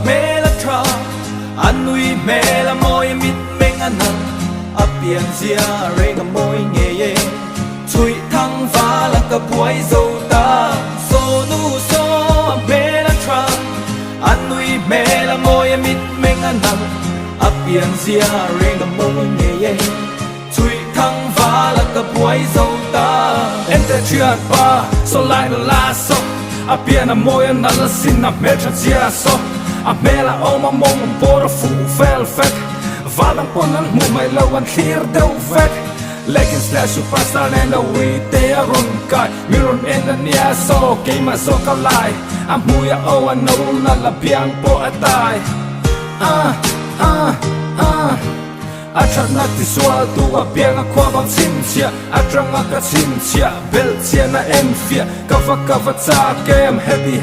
Hmeltha anui mela moi mit meng anang apian zia renga moi nge ye chui thang va la ka puai zo ta Sawnusawahmel anui mela moi mit meng anang apian zia renga moi nge ye chui thang va la ka puai zo ta ente chiat pa so lai no la so apian moi na la sin na Hmeltha zia so Hmeltha oma mong por fu velvet valang ponan mu mai lawan clear deu vet lekin slash superstar and we te run kai miron en nia so ke ma so kalai amuya o no na la piang po atai atrat na ti swal tu a piang a kwa bang sim chia atrang a ka sim chia bel chia na enfia kava cha kem happy